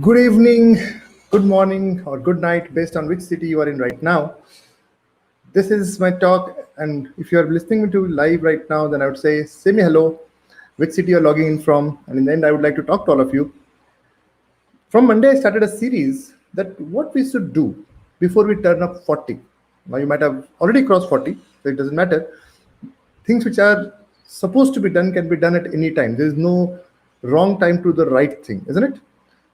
Good evening, good morning, or good night, based on which city you are in right now. This is my talk, and if you are listening to live right now, then I would say me hello, which city you're logging in from, and in the end, I would like to talk to all of you. From Monday, I started a series that what we should do before we turn up 40. Now, you might have already crossed 40, so it doesn't matter. Things which are supposed to be done can be done at any time. There is no wrong time to the right thing, isn't it?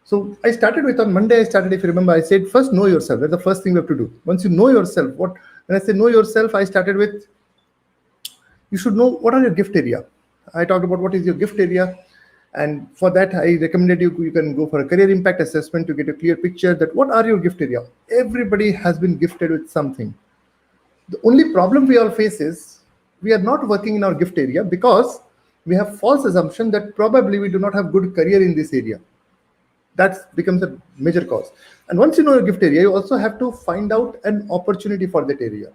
So I started with on Monday. I started, if you remember, I said first know yourself. That's the first thing we have to do. Once you know yourself, what when I say know yourself, I started with you should know what are your gift area. I talked about what is your gift area, and for that I recommended you can go for a career impact assessment to get a clear picture that what are your gift area. Everybody has been gifted with something. The only problem we all face is we are not working in our gift area because we have false assumption that probably we do not have good career in this area. That becomes a major cause. And once you know your gift area, you also have to find out an opportunity for that area.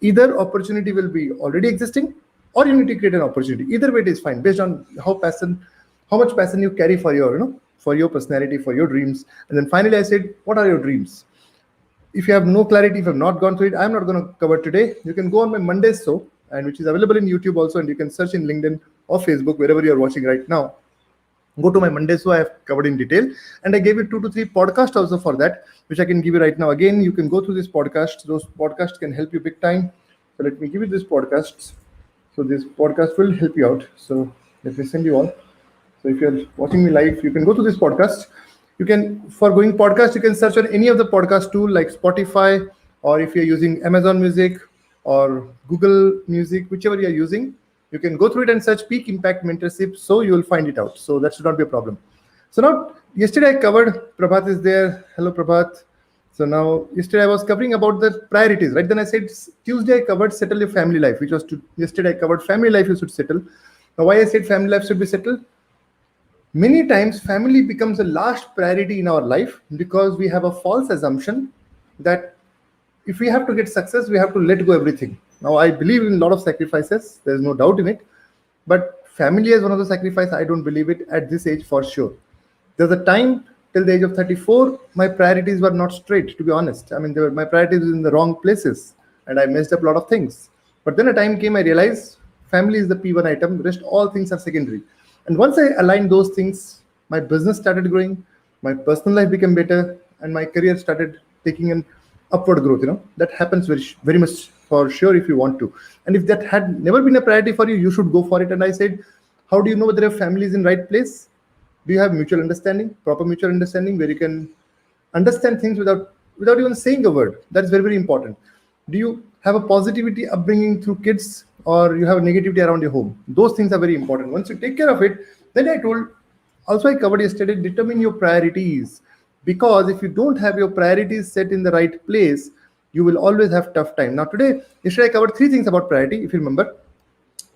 Either opportunity will be already existing, or you need to create an opportunity. Either way, it is fine based on how much passion you carry for for your personality, for your dreams. And then finally, I said, what are your dreams? If you have no clarity, if you have not gone through it, I'm not going to cover today. You can go on my Monday's show, and which is available in YouTube also, and you can search in LinkedIn or Facebook, wherever you're watching right now. Go to my Monday show, I have covered in detail, and I gave you 2 to 3 podcasts also for that, which I can give you right now. Again, you can go through this podcast. Those podcasts can help you big time. So let me give you this podcasts. So this podcast will help you out. So let me send you all. So if you're watching me live, you can go to this podcast. You can, for going podcast, you can search on any of the podcast tool like Spotify, or if you're using Amazon Music or Google Music, whichever you're using, you can go through it and search Peak Impact Mentorship, so you will find it out. So that should not be a problem. So now, yesterday I covered, Prabhat is there. Hello, Prabhat. So now, yesterday I was covering about the priorities, right? Then I said Tuesday I covered settle your family life, which was yesterday I covered family life you should settle. Now, why I said family life should be settled? Many times, family becomes the last priority in our life because we have a false assumption that if we have to get success, we have to let go everything. Now, I believe in a lot of sacrifices. There's no doubt in it. But family is one of the sacrifices. I don't believe it at this age for sure. There's a time till the age of 34, my priorities were not straight, to be honest. I mean, my priorities were in the wrong places, and I messed up a lot of things. But then a time came, I realized family is the P1 item. Rest all things are secondary. And once I aligned those things, my business started growing, my personal life became better, and my career started taking an upward growth. That happens very much for sure if you want to. And if that had never been a priority for you, you should go for it. And I said, how do you know whether your family is in right place? Do you have mutual understanding, proper mutual understanding, where you can understand things without even saying a word? That's very, very important. Do you have a positivity upbringing through kids, or you have negativity around your home? Those things are very important. Once you take care of it, then I covered yesterday, determine your priorities. Because if you don't have your priorities set in the right place, you will always have tough time. Now yesterday I covered 3 things about priority, if you remember.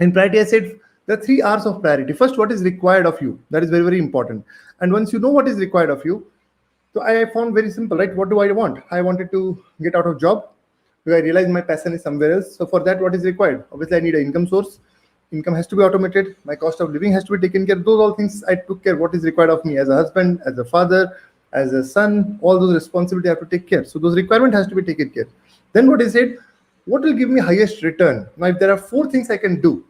In priority, I said there are 3 R's of priority. First, what is required of you? That is very, very important. And once you know what is required of you, so I found very simple, right? What do I want? I wanted to get out of job because I realized my passion is somewhere else. So for that, what is required? Obviously, I need an income source. Income has to be automated. My cost of living has to be taken care of. Those all things I took care. What is required of me as a husband, as a father, as a son, all those responsibilities I have to take care. So those requirement has to be taken care. Then what is it? What will give me highest return? Now, if there are 4 things I can do,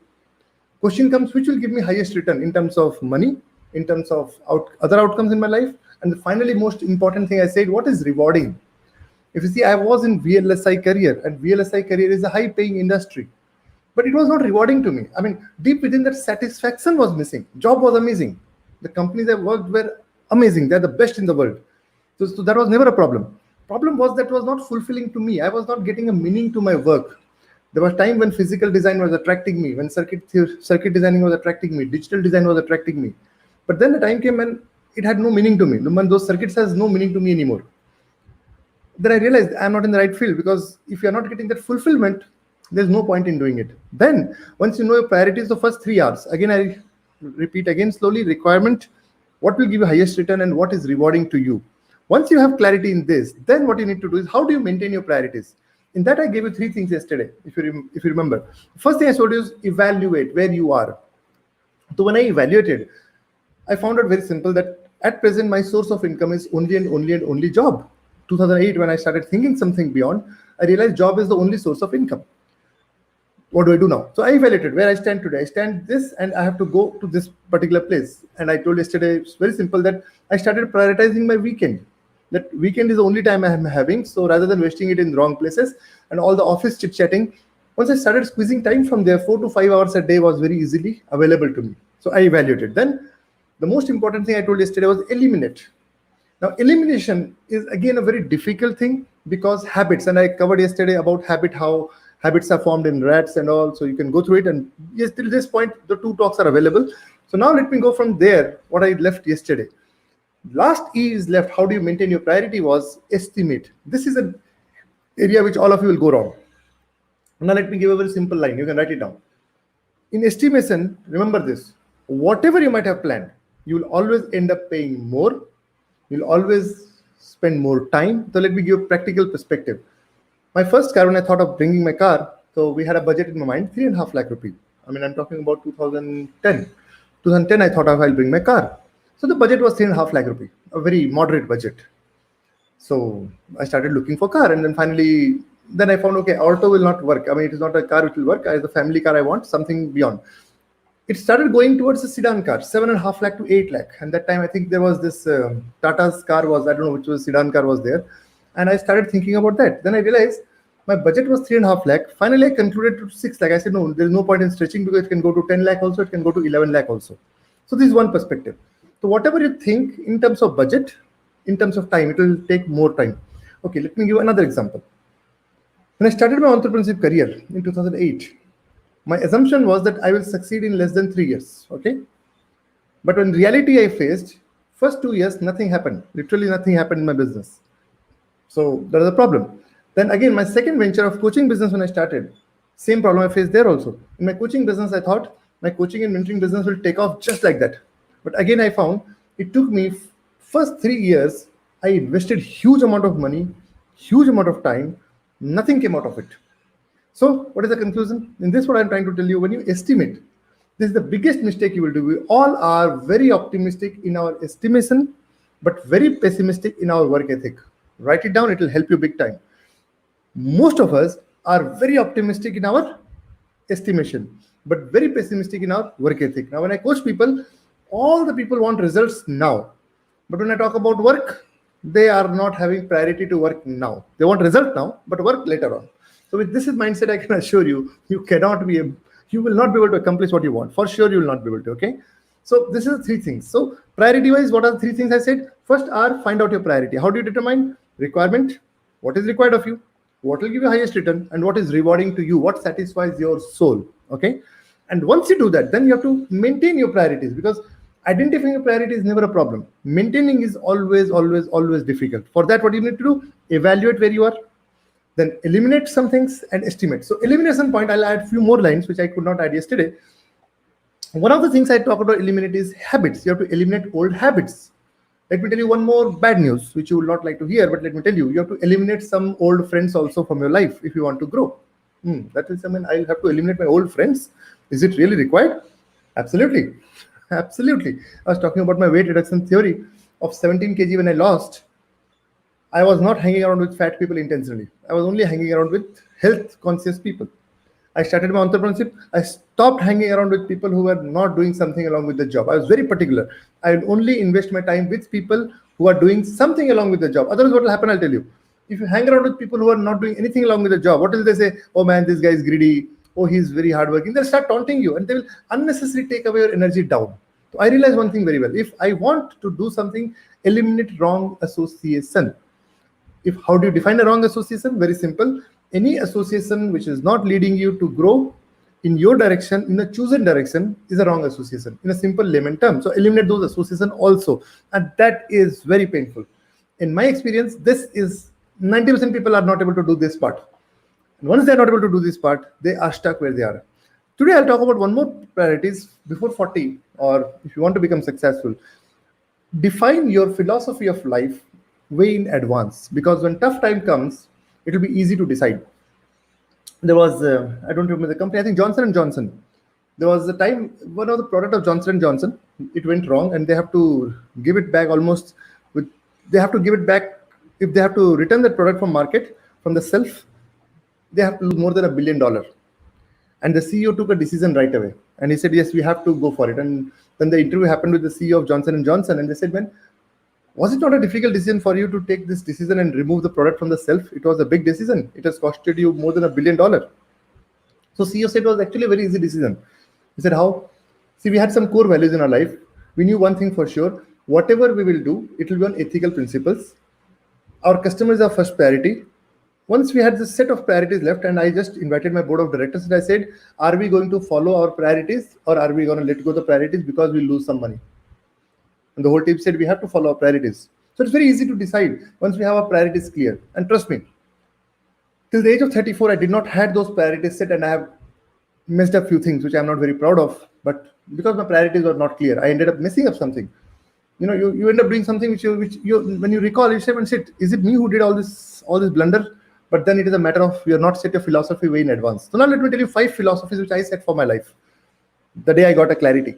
question comes, which will give me highest return in terms of money, in terms of other outcomes in my life? And finally, most important thing I said, what is rewarding? If you see, I was in VLSI career, and VLSI career is a high paying industry, but it was not rewarding to me. I mean, deep within that, satisfaction was missing. Job was amazing. The companies I worked were amazing. They're the best in the world. So that was never a problem. Problem was that was not fulfilling to me. I was not getting a meaning to my work. There was time when physical design was attracting me, when circuit designing was attracting me, digital design was attracting me. But then the time came when it had no meaning to me. When those circuits has no meaning to me anymore. Then I realized I'm not in the right field, because if you're not getting that fulfillment, there's no point in doing it. Then once you know your priorities, the first 3 R's, again, I repeat again slowly, requirement, what will give you highest return, and what is rewarding to you. Once you have clarity in this, then what you need to do is, how do you maintain your priorities? In that, I gave you 3 things yesterday, if you remember. First thing I told you is evaluate where you are. So when I evaluated, I found out very simple that At present, my source of income is only job. 2008, when I started thinking something beyond, I realized job is the only source of income. What do I do now? So I evaluated where I stand today. I stand this and I have to go to this particular place. And I told yesterday, it's very simple, that I started prioritizing my weekend. That weekend is the only time I am having. So rather than wasting it in wrong places and all the office chit chatting, once I started squeezing time from there, 4 to 5 hours a day was very easily available to me. So I evaluated. Then the most important thing I told yesterday was eliminate. Now, elimination is again a very difficult thing because habits, and I covered yesterday about how habits are formed in rats and all. So you can go through it. And yes, till this point, the two talks are available. So now let me go from there, what I left yesterday. Last E is left. How do you maintain your priority was estimate. This is an area which all of you will go wrong. Now let me give a very simple line. You can write it down. In estimation, remember this. Whatever you might have planned, you will always end up paying more. You'll always spend more time. So let me give a practical perspective. My first car, when I thought of bringing my car, so we had a budget in my mind, 3.5 lakh rupees. I mean, I'm talking about 2010. 2010, I thought of I'll bring my car. So the budget was 3.5 lakh rupees, a very moderate budget. So I started looking for car, and then finally, then I found, okay, auto will not work. I mean, it is not a car which will work. As a family car, I want something beyond. It started going towards a sedan car, 7.5 lakh to 8 lakh. And that time, I think there was this Tata's car was, I don't know which was sedan car was there. And I started thinking about that. Then I realized my budget was 3.5 lakh. Finally, I concluded to 6 lakh. I said, no, there's no point in stretching because it can go to 10 lakh also, it can go to 11 lakh also. So this is one perspective. So whatever you think in terms of budget, in terms of time, it will take more time. Okay, let me give another example. When I started my entrepreneurship career in 2008, my assumption was that I will succeed in less than 3 years. Okay. But when reality I faced, first 2 years, nothing happened. Literally nothing happened in my business. So that is a problem. Then again, my second venture of coaching business, when I started, same problem I faced there also. In my coaching business, I thought my coaching and mentoring business will take off just like that. But again, I found it took me first 3 years, I invested huge amount of money, huge amount of time, nothing came out of it. So what is the conclusion? In this, what I'm trying to tell you, when you estimate, this is the biggest mistake you will do. We all are very optimistic in our estimation, but very pessimistic in our work ethic. Write it down, it will help you big time. Most of us are very optimistic in our estimation, but very pessimistic in our work ethic. Now, when I coach people, all the people want results now. But when I talk about work, they are not having priority to work now. They want result now, but work later on. So with this mindset, I can assure you, you will not be able to accomplish what you want. For sure, you will not be able to. Okay. So this is the three things. So priority wise, what are the three things I said? First are find out your priority. How do you determine requirement? What is required of you? What will give you highest return? And what is rewarding to you? What satisfies your soul? Okay. And once you do that, then you have to maintain your priorities, because identifying a priority is never a problem. Maintaining is always difficult. For that, what you need to do? Evaluate where you are, then eliminate some things and estimate. So elimination point, I'll add a few more lines which I could not add yesterday. One of the things I talk about eliminate is habits. You have to eliminate old habits. Let me tell you one more bad news, which you will not like to hear, but let me tell you, you have to eliminate some old friends also from your life if you want to grow. That is, I mean, I'll have to eliminate my old friends. Is it really required? Absolutely. Absolutely. I was talking about my weight reduction theory of 17 kg when I lost. I was not hanging around with fat people intentionally. I was only hanging around with health conscious people. I started my entrepreneurship. I stopped hanging around with people who were not doing something along with the job. I was very particular. I will only invest my time with people who are doing something along with the job. Otherwise, what will happen, I'll tell you. If you hang around with people who are not doing anything along with the job, what will they say? Oh man, this guy is greedy. Oh, he's very hardworking. They'll start taunting you and they will unnecessarily take away your energy down. So I realized one thing very well. If I want to do something, eliminate wrong association. How do you define a wrong association? Very simple. Any association which is not leading you to grow in your direction, in a chosen direction, is a wrong association, in a simple layman term. So eliminate those associations also. And that is very painful. In my experience, this is 90% people are not able to do this part. And once they're not able to do this part, they are stuck where they are. Today, I'll talk about one more priorities before 40, or if you want to become successful. Define your philosophy of life way in advance, because when tough time comes, it will be easy to decide. There was, I don't remember the company, I think Johnson & Johnson. There was a time one of the product of Johnson and Johnson, it went wrong, and they have to give it back almost with. They have to give it back if they have to return that product from market from the shelf. They have to lose more than $1 billion. And the CEO took a decision right away, and he said, "Yes, we have to go for it." And then the interview happened with the CEO of Johnson and Johnson, and they said, "Man, was it not a difficult decision for you to take this decision and remove the product from the shelf? It was a big decision. It has costed you more than $1 billion." So CEO said it was actually a very easy decision. He said, "How? See, we had some core values in our life. We knew one thing for sure: whatever we will do, it will be on ethical principles. Our customers are first priority. Once we had this set of priorities left, and I just invited my board of directors, and I said, are we going to follow our priorities, or are we going to let go the priorities because we lose some money?" And the whole team said, we have to follow our priorities. So it's very easy to decide once we have our priorities clear. And trust me, till the age of 34, I did not had those priorities set, and I have messed up few things which I'm not very proud of. But because my priorities were not clear, I ended up messing up something. You end up doing something which you when you recall, you say, and sit, is it me who did all this blunder? But then it is a matter of you are not set your philosophy way in advance. So now let me tell you 5 philosophies which I set for my life the day I got a clarity.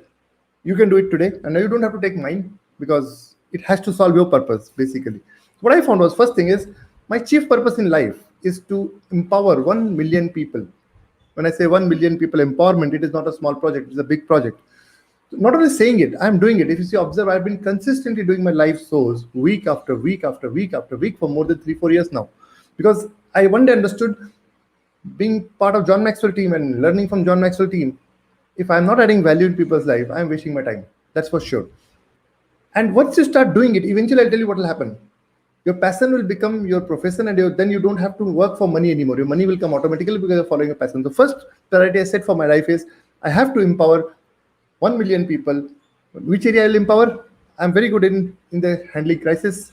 You can do it today, and now you don't have to take mine because it has to solve your purpose basically. What I found was, first thing is, my chief purpose in life is to empower 1 million people. When I say 1 million people empowerment, it is not a small project, it's a big project. Not only saying it, I'm doing it. If you see, observe, I've been consistently doing my live shows week after week after week after week for more than 3 4 years now, because I one day understood, being part of John Maxwell team and learning from John Maxwell team, if I'm not adding value in people's life, I'm wasting my time. That's for sure. And once you start doing it, eventually I'll tell you what will happen. Your passion will become your profession, and then you don't have to work for money anymore. Your money will come automatically because you're following your passion. The first priority I set for my life is, I have to empower 1 million people. Which area I'll empower? I'm very good in the handling crisis,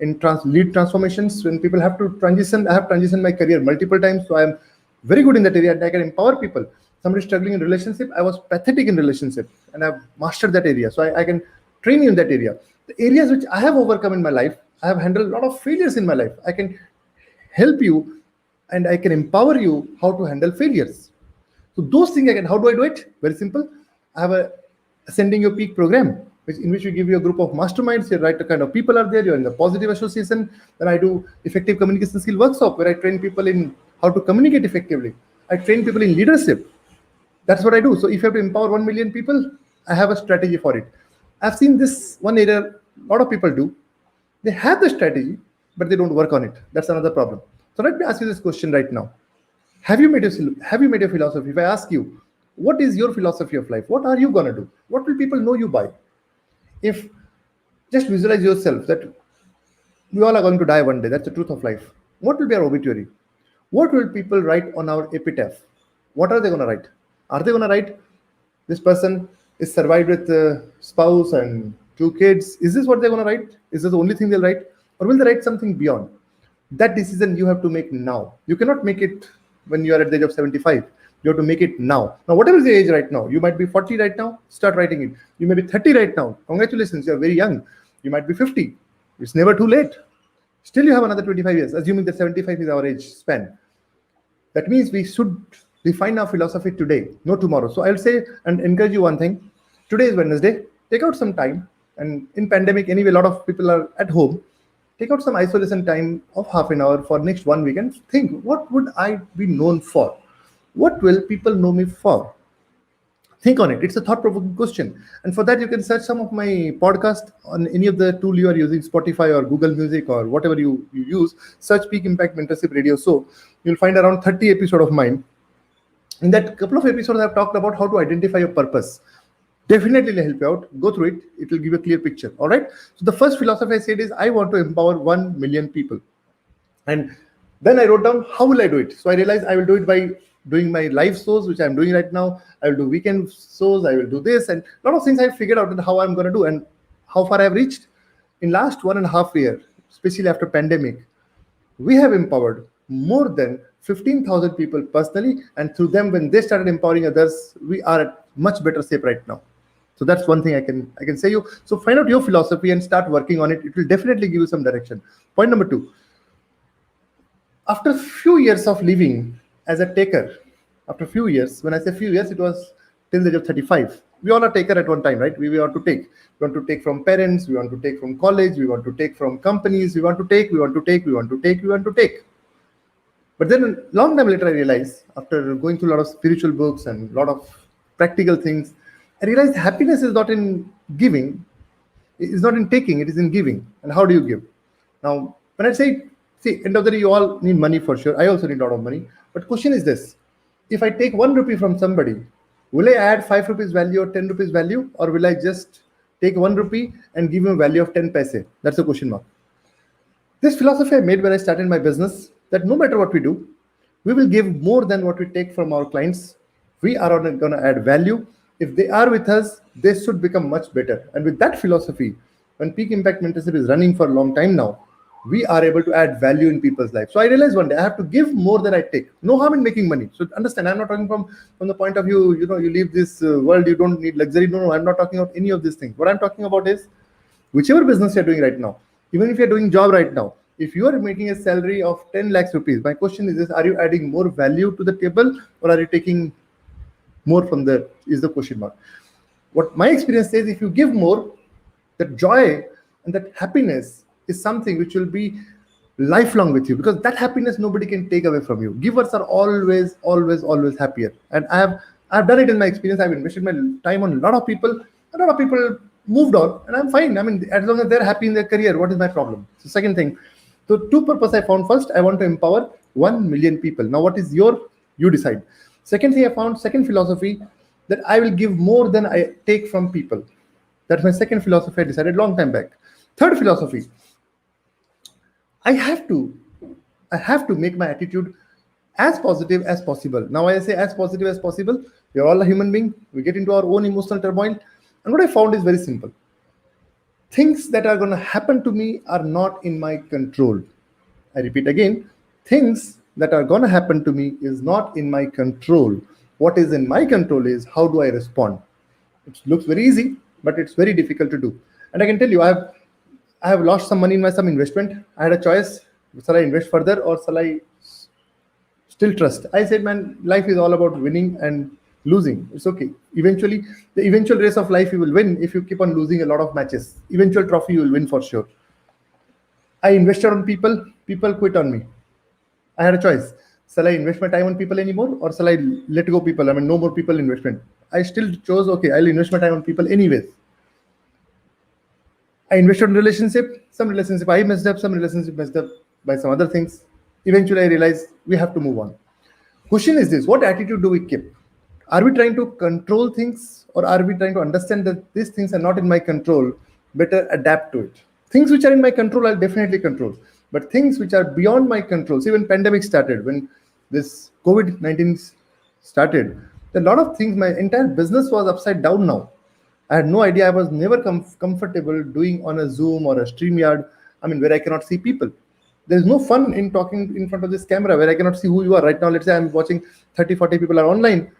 in lead transformations. When people have to transition, I have transitioned my career multiple times, so I'm very good in that area, and I can empower people. Somebody struggling in relationship, I was pathetic in relationship, and I've mastered that area, so I can train you in that area. The areas which I have overcome in my life, I have handled a lot of failures in my life. I can help you, and I can empower you how to handle failures. So those things I can. How do I do it? Very simple. I have a ascending your peak program, in which we give you a group of masterminds. You right, the kind of people are there. You're in the positive association. Then I do effective communication skill workshop, where I train people in how to communicate effectively. I train people in leadership. That's what I do. So if you have to empower 1 million people, I have a strategy for it. I've seen this one area a lot of people do. They have the strategy, but they don't work on it. That's another problem. So let me ask you this question right now. Have you made your philosophy? If I ask you, what is your philosophy of life? What are you gonna do? What will people know you by? If just visualize yourself that we all are going to die one day. That's the truth of life. What will be our obituary? What will people write on our epitaph? What are they going to write? Are they going to write, this person is survived with a spouse and 2 kids? Is this what they're going to write? Is this the only thing they'll write? Or will they write something beyond? That decision you have to make now. You cannot make it when you are at the age of 75. You have to make it now. Now, whatever is the age right now, you might be 40 right now, start writing it. You may be 30 right now. Congratulations, you're very young. You might be 50. It's never too late. Still, you have another 25 years, assuming that 75 is our age span. That means we should define our philosophy today, no tomorrow. So I'll say and encourage you one thing. Today is Wednesday. Take out some time. And in pandemic, anyway, a lot of people are at home. Take out some isolation time of half an hour for next 1 week and think, what would I be known for? What will people know me for? Think on it. It's a thought-provoking question. And for that, you can search some of my podcast on any of the tool you are using, Spotify or Google Music or whatever you use. Search Peak Impact Mentorship Radio. So you'll find around 30 episodes of mine. In that couple of episodes, I've talked about how to identify your purpose. Definitely will help you out. Go through it. It will give you a clear picture. All right. So the first philosophy I said is, I want to empower 1 million people. And then I wrote down, how will I do it? So I realized I will do it by doing my live shows, which I'm doing right now. I will do weekend shows. I will do this, and a lot of things I figured out and how I'm going to do and how far I've reached. In last 1.5 years, especially after pandemic, we have empowered more than 15,000 people personally, and through them, when they started empowering others, we are at much better shape right now. So that's one thing I can say you. So find out your philosophy and start working on it. It will definitely give you some direction. Point number 2. After a few years of living as a taker, after a few years, when I say few years, it was till the age of 35. We all are taker at one time, right? We want to take. We want to take from parents. We want to take from college. We want to take from companies. We want to take. We want to take. We want to take. We want to take. But then a long time later, I realized, after going through a lot of spiritual books and a lot of practical things, I realized happiness is not in giving, it's not in taking, it is in giving. And how do you give? Now, when I say, see, end of the day, you all need money for sure. I also need a lot of money. But question is this: if I take 1 rupee from somebody, will I add 5 rupees value or 10 rupees value, or will I just take 1 rupee and give him a value of 10 paise? That's a question mark. This philosophy I made when I started my business, that no matter what we do, we will give more than what we take from our clients. We are going to add value. If they are with us, they should become much better. And with that philosophy, when Peak Impact Mentorship is running for a long time now, we are able to add value in people's lives. So I realized one day I have to give more than I take. No harm in making money. So understand, I'm not talking from the point of view, you leave this world, you don't need luxury. No, I'm not talking about any of these things. What I'm talking about is whichever business you're doing right now, even if you're doing job right now, if you are making a salary of 10 lakhs rupees, my question is this: are you adding more value to the table, or are you taking more from there? Is the question mark. What my experience says, if you give more, that joy and that happiness is something which will be lifelong with you, because that happiness nobody can take away from you. Givers are always, always, always happier. And I've done it in my experience. I've invested my time on a lot of people. A lot of people moved on, and I'm fine. I mean, as long as they're happy in their career, what is my problem? So second thing, so two purpose I found. First, I want to empower 1 million people. Now, what is you decide. Second thing I found, second philosophy, that I will give more than I take from people. That's my second philosophy I decided long time back. Third philosophy, I have to make my attitude as positive as possible. Now I say as positive as possible. We are all a human being. We get into our own emotional turmoil. And what I found is very simple. Things that are going to happen to me are not in my control. I repeat again, things that are going to happen to me is not in my control. What is in my control is how do I respond. It looks very easy, but it's very difficult to do. And I can tell you, I have lost some money in my some investment. I had a choice: shall I invest further or shall I still trust? I said, man, life is all about winning and losing. It's okay. Eventually, the eventual race of life you will win. If you keep on losing a lot of matches, eventual trophy you will win for sure. I invested on people. People quit on me. I had a choice. Shall I invest my time on people anymore, or shall I let go people? I mean, no more people investment. I still chose, okay, I'll invest my time on people anyways. I invested in relationship. Some relationship I messed up. Some relationship messed up by some other things. Eventually, I realized we have to move on. Question is this: what attitude do we keep? Are we trying to control things, or are we trying to understand that these things are not in my control? Better adapt to it. Things which are in my control, I'll definitely control. But things which are beyond my control, see, when pandemic started, when this COVID-19 started, a lot of things, my entire business was upside down now. I had no idea. I was never comfortable doing on a Zoom or a StreamYard, I mean, where I cannot see people. There's no fun in talking in front of this camera where I cannot see who you are. Right now, let's say I'm watching 30, 40 people are online.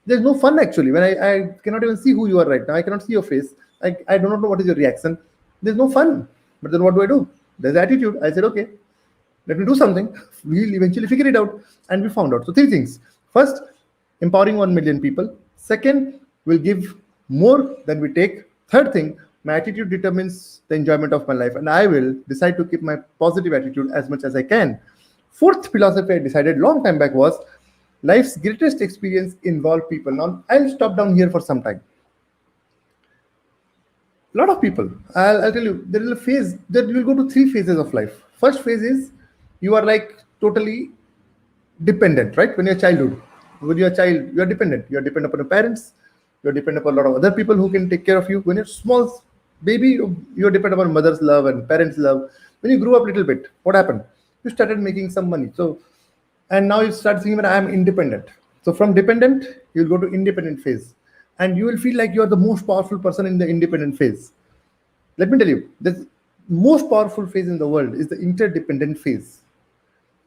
There's no fun actually when I cannot even see who you are right now. I cannot see your face. I do not know what is your reaction. There's no fun. But then what do? There's attitude. I said, okay, let me do something. We'll eventually figure it out. And we found out. So three things. First, empowering 1 million people. Second, we'll give more than we take. Third thing, my attitude determines the enjoyment of my life. And I will decide to keep my positive attitude as much as I can. Fourth philosophy I decided long time back was life's greatest experience involve people. Now, I'll stop down here for some time. A lot of people, I'll tell you, there is a phase that you will go to three phases of life. First phase is you are like totally dependent, right? When you're a childhood, when you're a child, you're dependent. You're dependent upon your parents. You're dependent upon a lot of other people who can take care of you. When you're small baby, you're dependent upon mother's love and parents' love. When you grew up a little bit, what happened? You started making some money. So, and now you start thinking that I am independent. So from dependent, you'll go to independent phase. And you will feel like you're the most powerful person in the independent phase. Let me tell you, the most powerful phase in the world is the interdependent phase.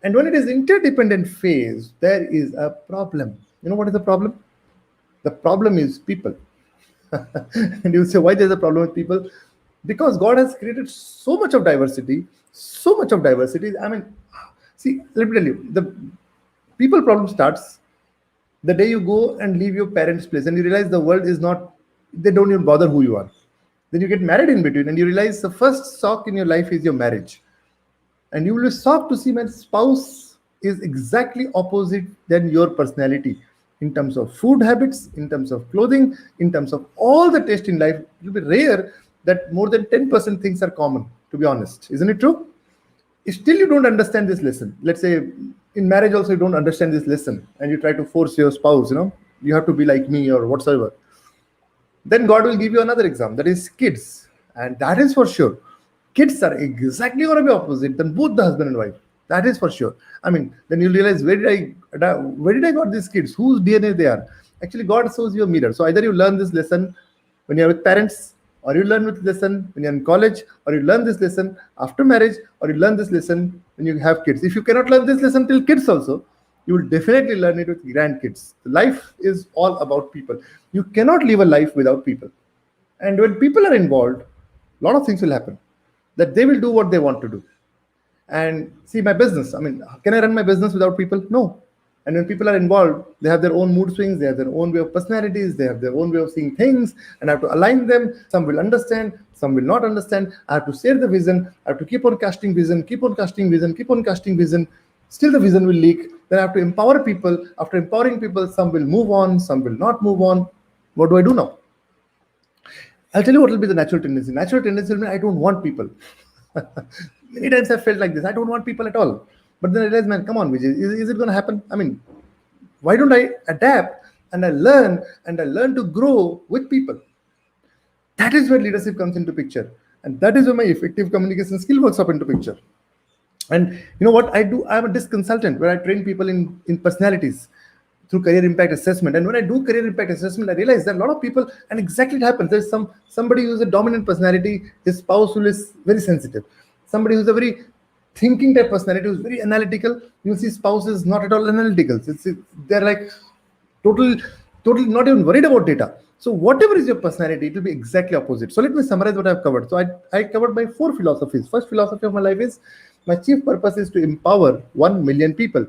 And when it is interdependent phase, there is a problem. You know what is the problem? The problem is people. And you say, why there's a problem with people? Because God has created so much of diversity, so much of diversity. I mean, see, let me tell you, the people problem starts The day you go and leave your parents' place and you realize the world is not, they don't even bother who you are. Then you get married in between and you realize the first shock in your life is your marriage. And you will be shocked to see my spouse is exactly opposite than your personality in terms of food habits, in terms of clothing, in terms of all the taste in life. It will be rare that more than 10% things are common, to be honest. Isn't it true? If still you don't understand this lesson, let's say in marriage also you don't understand this lesson and you try to force your spouse, you have to be like me or whatsoever, then God will give you another exam, that is kids. And that is for sure. Kids are exactly going to be opposite than both the husband and wife. That is for sure. I mean, then you realize where did I got these kids? Whose DNA they are? Actually, God shows you a mirror. So either you learn this lesson when you're with parents, or you learn with lesson when you're in college, or you learn this lesson after marriage, or you learn this lesson when you have kids. If you cannot learn this lesson till kids also, you will definitely learn it with grandkids. Life is all about people. You cannot live a life without people. And when people are involved, a lot of things will happen. That they will do what they want to do. And see, my business, I mean, can I run my business without people? No. And when people are involved, they have their own mood swings, they have their own way of personalities, they have their own way of seeing things, and I have to align them. Some will understand, some will not understand. I have to share the vision, I have to keep on casting vision, keep on casting vision, keep on casting vision. Still, the vision will leak. Then I have to empower people. After empowering people, some will move on, some will not move on. What do I do now? I'll tell you what will be the natural tendency. Natural tendency will be I don't want people. Many times I felt like this. I don't want people at all. But then I realized, man, come on, Vijay, is it going to happen? I mean, why don't I adapt and I learn to grow with people? That is where leadership comes into picture. And that is where my effective communication skill works up into picture. And you know what I do? I'm a disc consultant where I train people in personalities through career impact assessment. And when I do career impact assessment, I realize that a lot of people, and exactly it happens. There's somebody who's a dominant personality, his spouse who is very sensitive. Somebody who's a very thinking type personality, who's very analytical. You'll see spouses not at all analytical. They're like total, totally not even worried about data. So whatever is your personality, it will be exactly opposite. So let me summarize what I've covered. So I covered my 4 philosophies. First philosophy of my life is my chief purpose is to empower 1 million people.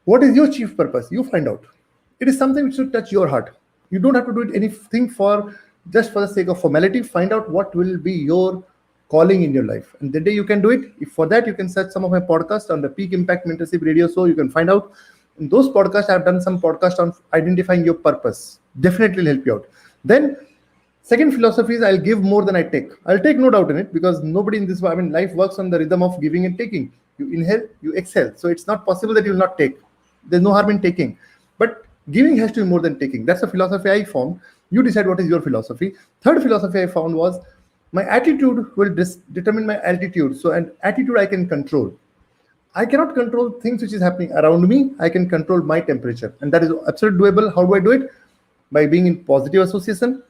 What is your chief purpose? You find out. It is something which should touch your heart. You don't have to do it anything for just for the sake of formality. Find out what will be your calling in your life. And the day you can do it, if for that you can search some of my podcasts on the Peak Impact Mentorship Radio Show, you can find out. In those podcasts, I've done some podcast on identifying your purpose. Definitely will help you out. Then second philosophy is I'll give more than I take. I'll take no doubt in it because nobody in this, I mean, life works on the rhythm of giving and taking. You inhale, you exhale. So it's not possible that you will not take. There's no harm in taking. But giving has to be more than taking. That's a philosophy I found. You decide what is your philosophy. Third philosophy I found was my attitude will determine my altitude. So an attitude I can control. I cannot control things which is happening around me. I can control my temperature. And that is absolutely doable. How do I do it? By being in positive association,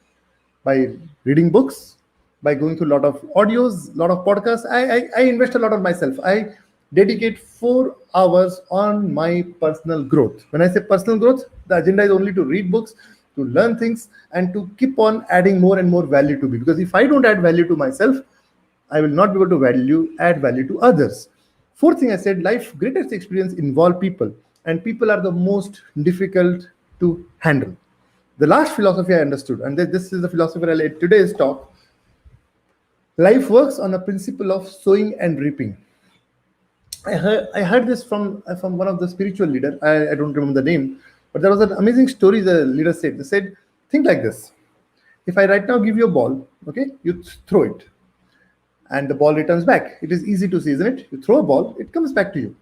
by reading books, by going through a lot of audios, a lot of podcasts. I invest a lot of myself. I dedicate 4 hours on my personal growth. When I say personal growth, the agenda is only to read books, to learn things, and to keep on adding more and more value to me. Because if I don't add value to myself, I will not be able to add value to others. Fourth thing I said, life greatest experience involve people, and people are the most difficult to handle. The last philosophy I understood, and this is the philosophy I led today's talk. Life works on a principle of sowing and reaping. I heard this from one of the spiritual leader. I don't remember the name, but there was an amazing story the leader said. They said, think like this. If I right now give you a ball, okay, you throw it, and the ball returns back. It is easy to see, isn't it? You throw a ball, it comes back to you.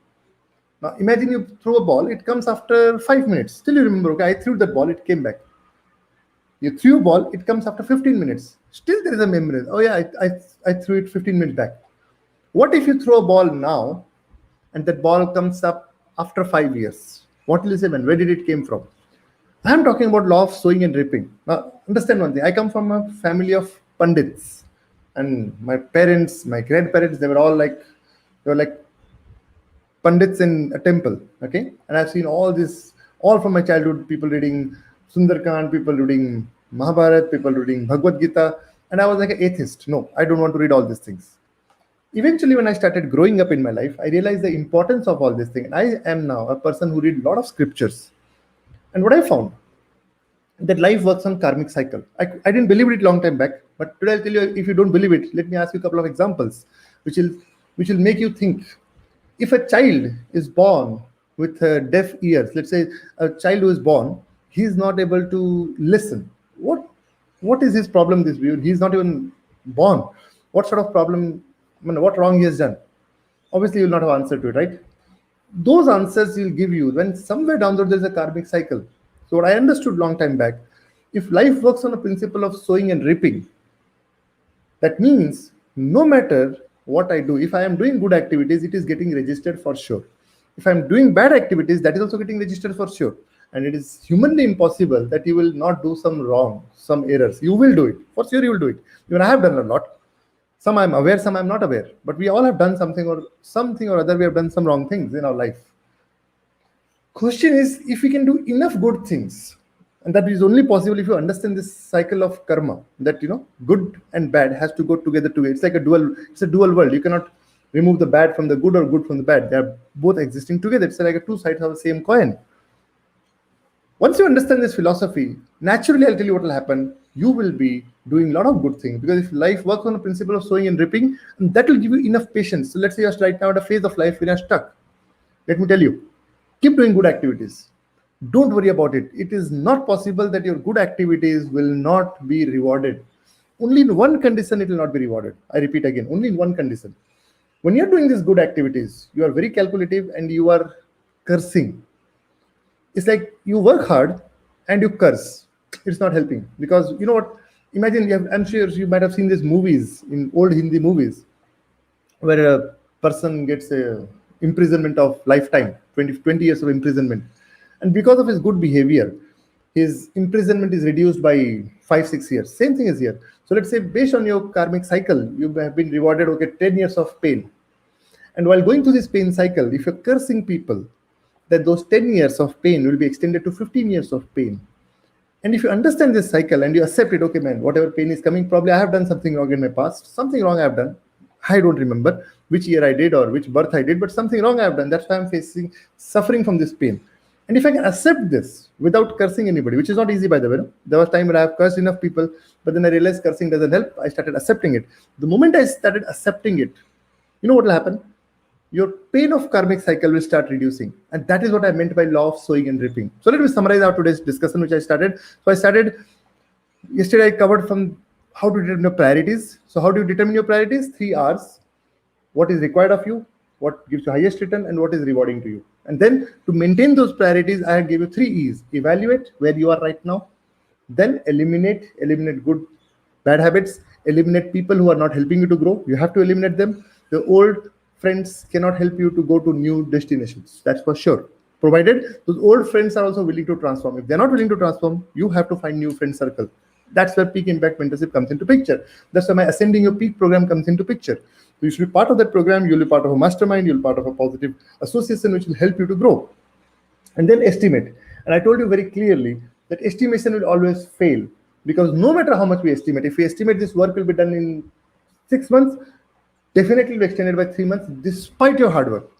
Now imagine you throw a ball, it comes after 5 minutes. Still you remember, okay, I threw that ball, it came back. You threw a ball, it comes after 15 minutes. Still there is a memory. Oh yeah, I threw it 15 minutes back. What if you throw a ball now and that ball comes up after 5 years? What will you say, man? Where did it came from? I'm talking about law of sowing and reaping. Now, understand one thing. I come from a family of pundits. And my parents, my grandparents, they were like pundits in a temple. Okay. And I've seen all this, all from my childhood, people reading Sundarkand, people reading Mahabharat, people reading Bhagavad Gita. And I was like an atheist. No, I don't want to read all these things. Eventually, when I started growing up in my life, I realized the importance of all these things. I am now a person who read a lot of scriptures. And what I found that life works on karmic cycle. I didn't believe it long time back, but today I'll tell you. If you don't believe it, let me ask you a couple of examples, which will which will make you think. If a child is born with deaf ears, let's say a child who is born, he is not able to listen. What is his problem? This view, he's not even born. What sort of problem? I mean, what wrong he has done? Obviously, you'll not have answer to it, right? Those answers will give you when somewhere down the road there's a karmic cycle. So what I understood long time back, if life works on a principle of sowing and reaping, that means no matter what I do, if I am doing good activities, it is getting registered for sure. If I'm doing bad activities, that is also getting registered for sure. And it is humanly impossible that you will not do some wrong, some errors. You will do it. For sure you will do it. Even I have done a lot. Some I'm aware, some I'm not aware. But we all have done something or other, we have done some wrong things in our life. Question is if we can do enough good things, and that is only possible if you understand this cycle of karma, that good and bad has to go together. It's like a dual world. You cannot remove the bad from the good or good from the bad. They are both existing together. It's like a two sides of the same coin. Once you understand this philosophy, naturally I'll tell you what will happen. You will be doing a lot of good things, because if life works on the principle of sowing and reaping, and that will give you enough patience. So let's say you're right now at a phase of life when you're stuck. Let me tell you, keep doing good activities. Don't worry about it. It is not possible that your good activities will not be rewarded. Only in one condition it will not be rewarded. I repeat again, only in one condition. When you're doing these good activities, you are very calculative and you are cursing. It's like you work hard and you curse. It's not helping, because you know what? Imagine I'm sure you might have seen these movies, in old Hindi movies, where a person gets a imprisonment of lifetime, 20 years of imprisonment, and because of his good behavior, his imprisonment is reduced by 5 6 years. Same thing is here. So let's say based on your karmic cycle, you have been rewarded 10 years of pain, and while going through this pain cycle, if you're cursing people, then those 10 years of pain will be extended to 15 years of pain. And if you understand this cycle and you accept it, okay, man, whatever pain is coming, probably I have done something wrong in my past, something wrong I have done. I don't remember which year I did or which birth I did, but something wrong I have done. That's why I'm suffering from this pain. And if I can accept this without cursing anybody, which is not easy, by the way, no? There was time when I have cursed enough people, but then I realized cursing doesn't help. I started accepting it. The moment I started accepting it, you know what will happen? Your pain of karmic cycle will start reducing. And that is what I meant by law of sowing and reaping. So let me summarize our today's discussion, which I started. So I started yesterday, I covered from how to determine your priorities. So how do you determine your priorities? 3 R's. What is required of you, what gives you highest return, and what is rewarding to you. And then to maintain those priorities, I gave you 3 E's. Evaluate where you are right now. Then eliminate good, bad habits. Eliminate people who are not helping you to grow. You have to eliminate them. The old friends cannot help you to go to new destinations. That's for sure. Provided those old friends are also willing to transform. If they're not willing to transform, you have to find new friend circle. That's where peak impact mentorship comes into picture. That's why my Ascending Your Peak program comes into picture. So you should be part of that program. You'll be part of a mastermind. You'll be part of a positive association, which will help you to grow. And then estimate. And I told you very clearly that estimation will always fail, because no matter how much we estimate, if we estimate this work will be done in 6 months, definitely be extended by 3 months, despite your hard work.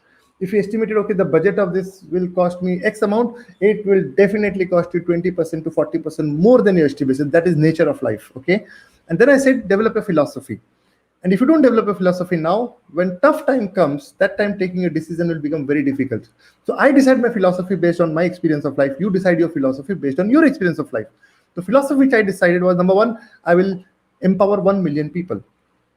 If you estimated, okay, the budget of this will cost me X amount, it will definitely cost you 20% to 40% more than your estimation. That is nature of life, okay? And then I said, develop a philosophy. And if you don't develop a philosophy now, when tough time comes, that time taking a decision will become very difficult. So I decide my philosophy based on my experience of life. You decide your philosophy based on your experience of life. The philosophy which I decided was, number one, I will empower 1 million people.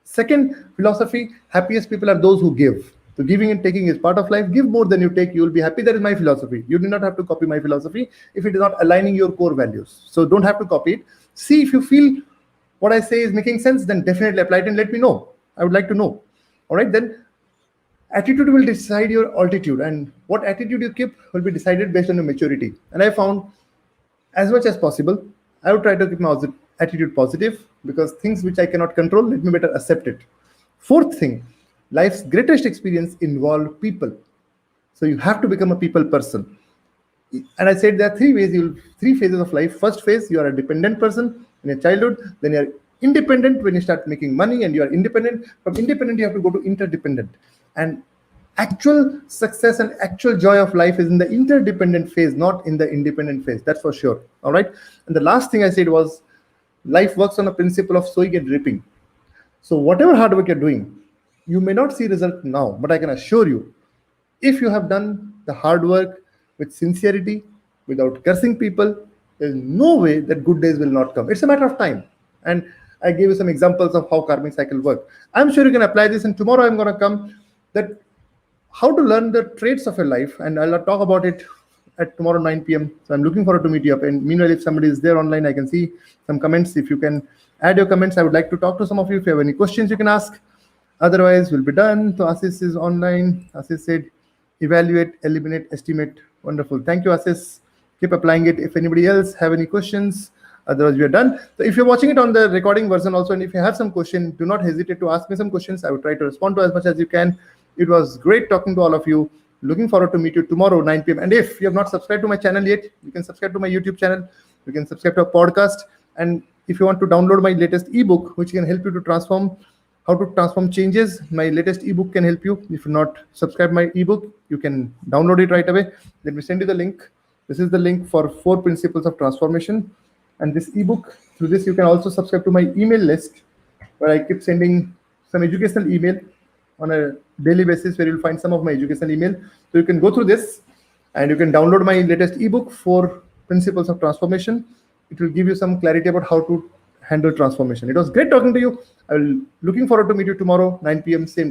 Second philosophy, happiest people are those who give. So giving and taking is part of life. Give more than you take, you will be happy. That is my philosophy. You do not have to copy my philosophy if it is not aligning your core values. So don't have to copy it. See if you feel what I say is making sense, then definitely apply it and let me know. I would like to know. All right, then attitude will decide your altitude, and what attitude you keep will be decided based on your maturity. And I found as much as possible, I would try to keep my attitude positive, because things which I cannot control, let me better accept it. Fourth thing, life's greatest experience involve people. So you have to become a people person. And I said there are 3 phases of life. First phase, you are a dependent person in your childhood. Then you are independent when you start making money, and you are independent. From independent, you have to go to interdependent. And Actual success and actual joy of life is in the interdependent phase, not in the independent phase. That's for sure. All right. And the last thing I said was life works on a principle of sowing and reaping. So whatever hard work you're doing, you may not see result now, but I can assure you, if you have done the hard work with sincerity, without cursing people, there's no way that good days will not come. It's a matter of time. And I gave you some examples of how karmic cycle work. I'm sure you can apply this, and tomorrow I'm going to come that how to learn the traits of your life, and I'll talk about it at tomorrow 9 p.m. So I'm looking forward to meet you up. And meanwhile, if somebody is there online, I can see some comments. If you can add your comments, I would like to talk to some of you. If you have any questions, you can ask. Otherwise, we'll be done. So Asis is online. Asis said, evaluate, eliminate, estimate. Wonderful. Thank you, Asis. Keep applying it. If anybody else have any questions, otherwise we are done. So if you're watching it on the recording version also, and if you have some question, do not hesitate to ask me some questions. I will try to respond to as much as you can. It was great talking to all of you. Looking forward to meet you tomorrow 9 p.m. And if you have not subscribed to my channel yet, you can subscribe to my YouTube channel. You can subscribe to a podcast. And if you want to download my latest ebook, which can help you to transform, how to transform changes, my latest ebook can help you. If you're not subscribed my ebook, you can download it right away. Let me send you the link. This is the link for 4 principles of transformation. And this ebook, through this, you can also subscribe to my email list, where I keep sending some educational email on a daily basis, where you'll find some of my educational email. So you can go through this and you can download my latest ebook, 4 principles of transformation. It will give you some clarity about how to handle transformation. It was great talking to you. I will looking forward to meet you tomorrow, 9 p.m. same time.